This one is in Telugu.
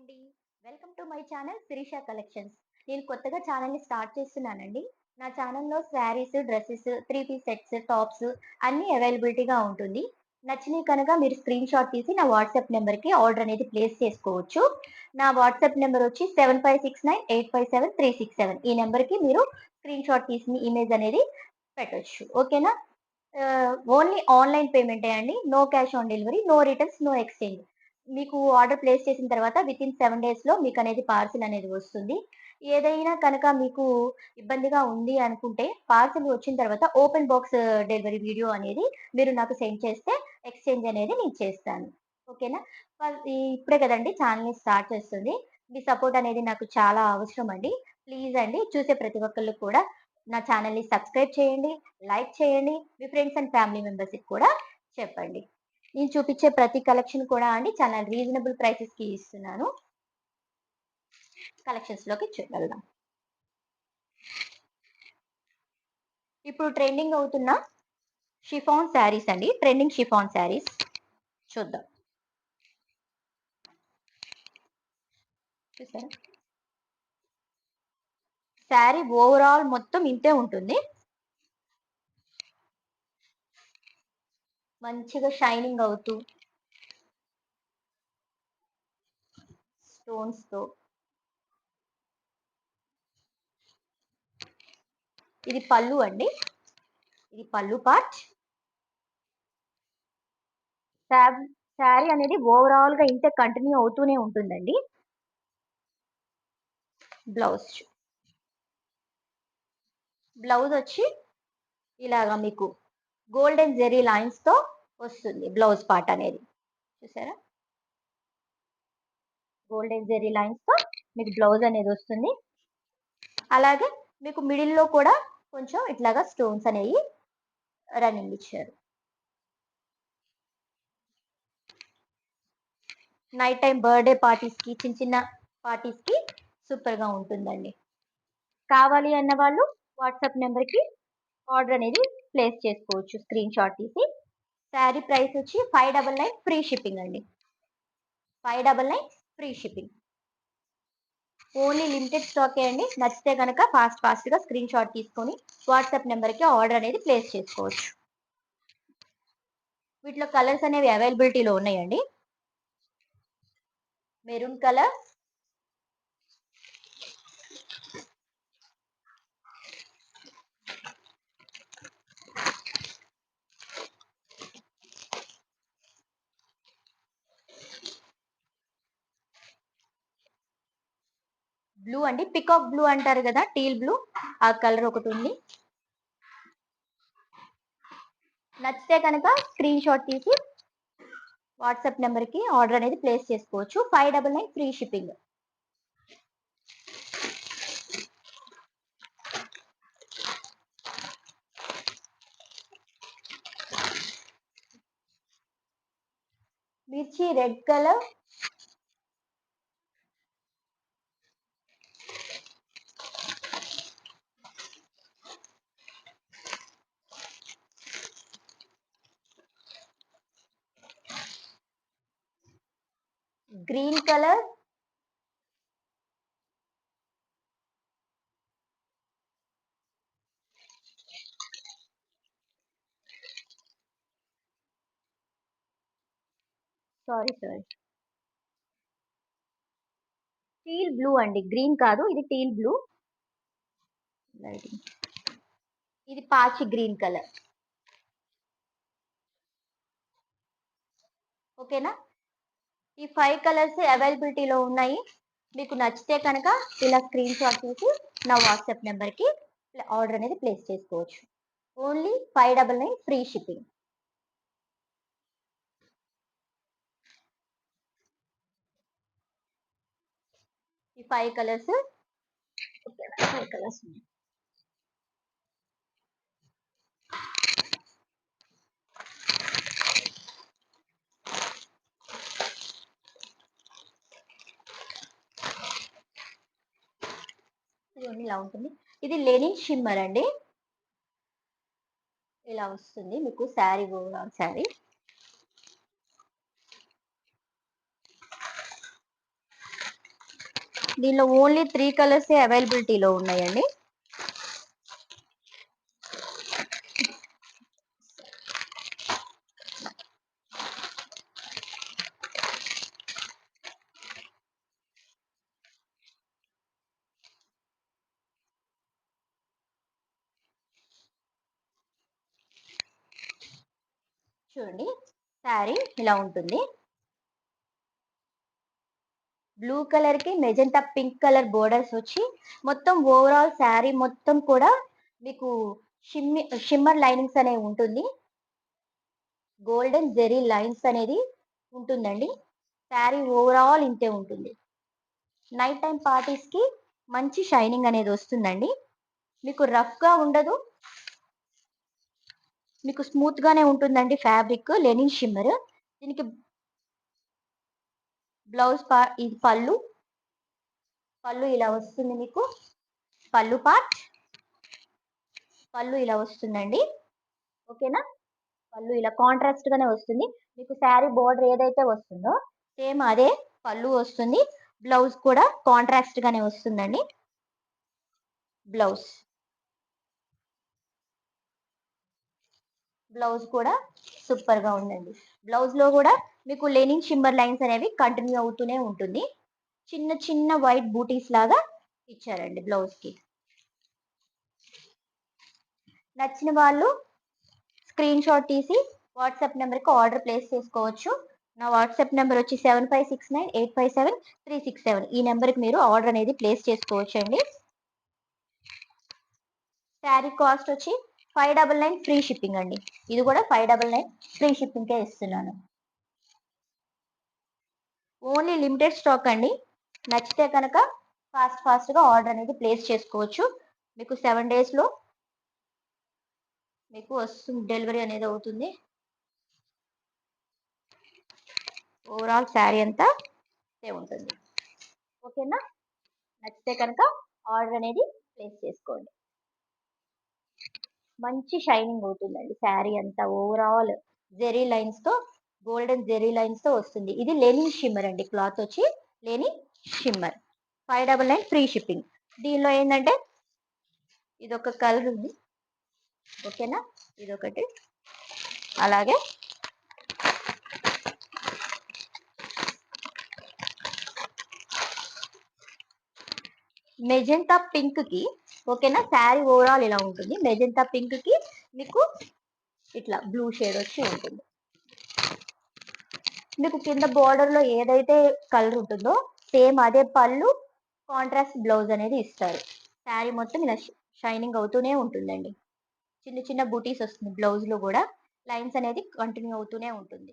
అండి. Welcome to my channel Shirisha collections. నేను కొత్తగా ఛానల్‌ని స్టార్ట్ చేస్తున్నానండి. నా ఛానల్‌లో saris, dresses, 3 piece sets, tops అన్నీ అవైలబిలిటీగా ఉంటుంది. నచ్చినయి కనుక మీరు స్క్రీన్ షాట్ తీసి నా వాట్సాప్ నంబర్‌కి ఆర్డర్ అనేది ప్లేస్ చేసుకోవచ్చు. నా వాట్సాప్ నంబర్ వచ్చి 7569857367. ఈ నంబర్‌కి మీరు స్క్రీన్ షాట్ తీసి మీ ఇమేజ్ అనేది పెట్టొచ్చు. ఓకేనా? ఓన్లీ ఆన్‌లైన్ పేమెంటే అండి. No cash on delivery, no returns, no exchange. మీకు ఆర్డర్ ప్లేస్ చేసిన తర్వాత వితిన్ 7 డేస్‌లో మీకనేది పార్సిల్ అనేది వస్తుంది. ఏదైనా కనుక మీకు ఇబ్బందిగా ఉంది అనుకుంటే, పార్సిల్ వచ్చిన తర్వాత ఓపెన్ బాక్స్ డెలివరీ వీడియో అనేది మీరు నాకు సెండ్ చేస్తే ఎక్స్‌చేంజ్ అనేది నేను చేస్తాను. ఓకేనా? ఇప్పుడే కదండీ ఛానెల్‌ని స్టార్ట్ చేస్తుంది. మీ సపోర్ట్ అనేది నాకు చాలా అవసరం అండి. ప్లీజ్ అండి చూసే ప్రతి ఒక్కళ్ళు కూడా నా ఛానెల్‌ని సబ్స్క్రైబ్ చేయండి, లైక్ చేయండి. మీ ఫ్రెండ్స్ అండ్ ఫ్యామిలీ మెంబర్స్‌కి కూడా చెప్పండి. నేను చూపించే ప్రతి కలెక్షన్ కూడా అండి చాలా రీజనబుల్ ప్రైసెస్‌కి ఇస్తున్నాను. కలెక్షన్స్‌లోకి వెళ్దాం. ఇప్పుడు ట్రెండింగ్ అవుతున్న షిఫాన్ శారీస్ అండి. ట్రెండింగ్ షిఫాన్ శారీస్ చూద్దాం. చూసారా? శారీ ఓవరాల్ మొత్తం ఇంతే ఉంటుంది. మంచిగా షైనింగ్ అవుతూ స్టోన్స్‌తో. ఇది పల్లు అండి. ఇది పల్లు పార్ట్. శాబ్ శారీ అనేది ఓవరాల్‌గా ఇంతే కంటిన్యూ అవుతూనే ఉంటుందండి. బ్లౌజ్. బ్లౌజ్ వచ్చి ఇలాగా మీకు గోల్డెన్ జెరీ లైన్స్‌తో వస్తుంది బ్లౌజ్ పార్ట్ అనేది. చూసారా? గోల్డెన్ జెరీ లైన్స్‌తో మీకు బ్లౌజ్ అనేది వస్తుంది. అలాగే మీకు మిడిల్‌లో కూడా కొంచెం ఇట్లాగా స్టోన్స్ అనేయి రన్నింగ్ ఇచ్చారు. నైట్ టైమ్ బర్త్‌డే పార్టీస్‌కి, చిన్న చిన్న పార్టీస్‌కి సూపర్‌గా ఉంటుందండి. కావాలి అన్న వాళ్ళు వాట్సాప్ నంబర్‌కి ఆర్డర్ అనేది ప్లేస్ చేసుకోవచ్చు స్క్రీన్ షాట్ తీసి. శారీ ప్రైస్ వచ్చి 599 ఫ్రీ షిప్పింగ్ అండి. 599 ఫ్రీ షిప్పింగ్. ఓన్లీ లిమిటెడ్ స్టాకే అండి. నచ్చితే గనక ఫాస్ట్‌గా స్క్రీన్ షాట్ తీసుకొని వాట్సాప్ నంబర్‌కి ఆర్డర్ అనేది ప్లేస్ చేసుకోవచ్చు. వీటిలో కలర్స్ అనేవి అవైలబిలిటీలో ఉన్నాయండి. మెరూన్ కలర్, బ్లూ అండి. పికాక్ బ్లూ అంటారు గదా! Teal blue. ఆ కలర్ ఒకటుంది. నచ్చితే కనుక స్క్రీన్ షాట్ తీసి వాట్సాప్ నంబర్‌కి ఆర్డర్ అనేది ప్లేస్ చేసుకోవచ్చు. 599 ఫ్రీ షిప్పింగ్. మిర్చి red colour, green colour, sorry. Teal blue అండి. గ్రీన్ కాదు. ఇది టీల్ బ్లూ. లైటింగ్. ఇది పాచి గ్రీన్ కలర్. ఓకేనా? ఈ 5 కలర్స్ అవైలబిలిటీలో ఉన్నాయి. మీకు నచ్చితే కనుక ఇలా స్క్రీన్ షాట్ తీసి నా వాట్సాప్ నంబర్‌కి ఆర్డర్ అనేది ప్లేస్ చేసుకోవచ్చు. Only 599 free shipping. ఈ 5 కలర్స్. ఓకేనా? 5 కలర్స్ ఉన్నాయి. ఇదిగోండి ఇలా ఉంటుంది. ఇది లెనిన్ షిమ్మర్ అండి. ఇలా వస్తుంది మీకు శారీ ఓవరాల్ శారీ. దీనిలో ఓన్లీ 3 కలర్సే అవైలబిలిటీలో ఉన్నాయండి. చూడండి, శారీ ఇలా ఉంటుంది. బ్లూ కలర్ కి మెజెంటా పింక్ కలర్ బోర్డర్స్ వచ్చి మొత్తం ఓవరాల్ శారీ మొత్తం కూడా మీకు షిమ్మర్ లైనింగ్స్ అనేవి ఉంటుంది. గోల్డెన్ జెరీ లైన్స్ అనేది ఉంటుందండి. శారీ ఓవరాల్ ఇంతే ఉంటుంది. నైట్ టైం పార్టీస్ కి మంచి షైనింగ్ అనేది వస్తుందండి. మీకు రఫ్ గా ఉండదు, మీకు స్మూత్ గానే ఉంటుందండి. Fabric Lenin shimmer. దీనికి ఇది పళ్ళు. పళ్ళు ఇలా వస్తుంది మీకు. పళ్ళు పార్ట్, పళ్ళు ఇలా వస్తుందండి. ఓకేనా? పళ్ళు ఇలా కాంట్రాస్ట్ గానే వస్తుంది. మీకు శారీ బోర్డర్ ఏదైతే వస్తుందో సేమ్ అదే పళ్ళు వస్తుంది. బ్లౌజ్ కూడా కాంట్రాస్ట్ గానే వస్తుందండి. బ్లౌజ్ బ్లౌజ్ కూడా సూపర్ గా ఉందండి. బ్లౌజ్ లో కూడా మీకు లెనిన్ షిమ్మర్ లైన్స్ అనేవి కంటిన్యూ అవుతూనే ఉంటుంది. చిన్న చిన్న వైట్ బూటీస్ లాగా ఇచ్చారండి బ్లౌజ్ కి. నచ్చిన వాళ్ళు స్క్రీన్ షాట్ తీసి వాట్సాప్ నెంబర్కి ఆర్డర్ ప్లేస్ చేసుకోవచ్చు. నా వాట్సాప్ నెంబర్ వచ్చి 7569857367. ఈ నెంబర్కి మీరు ఆర్డర్ అనేది ప్లేస్ చేసుకోవచ్చు అండి. శారీ కాస్ట్ వచ్చి 599 ఫ్రీ షిప్పింగ్ అండి. ఇది కూడా 599 ఫ్రీ షిప్పింగ్కే ఇస్తున్నాను. ఓన్లీ లిమిటెడ్ స్టాక్ అండి. నచ్చితే కనుక ఫాస్ట్గా ఆర్డర్ అనేది ప్లేస్ చేసుకోవచ్చు. మీకు 7 డేస్లో మీకు వస్తుంది, డెలివరీ అనేది అవుతుంది. ఓవరాల్ శారీ అంతా ఉంటుంది. ఓకేనా? నచ్చితే కనుక ఆర్డర్ అనేది ప్లేస్ చేసుకోండి. మంచి షైనింగ్ అవుతుందండి శారీ అంతా. ఓవరాల్ జెరీ లైన్స్ తో, గోల్డెన్ జెరీ లైన్స్ తో వస్తుంది. ఇది లెనిన్ షిమ్మర్ అండి. క్లాత్ వచ్చి లెనిన్ షిమ్మర్. 599 free shipping. దీనిలో ఏంటంటే ఇదొక కలర్ ఉంది. ఓకేనా? ఇదొకటి. అలాగే మెజెంటా పింక్ కి, ఓకేనా, శారీ ఓవరాల్ ఇలా ఉంటుంది. మెజెంటా పింక్ కి మీకు ఇట్లా బ్లూ షేడ్ వచ్చి ఉంటుంది. మీకు కింద బోర్డర్ లో ఏదైతే కలర్ ఉంటుందో సేమ్ అదే పళ్ళు, కాంట్రాస్ట్ బ్లౌజ్ అనేది ఇస్తారు. శారీ మొత్తం ఇలా షైనింగ్ అవుతూనే ఉంటుందండి. చిన్న చిన్న బూటీస్ వస్తుంది బ్లౌజ్ లో కూడా. లైన్స్ అనేది కంటిన్యూ అవుతూనే ఉంటుంది.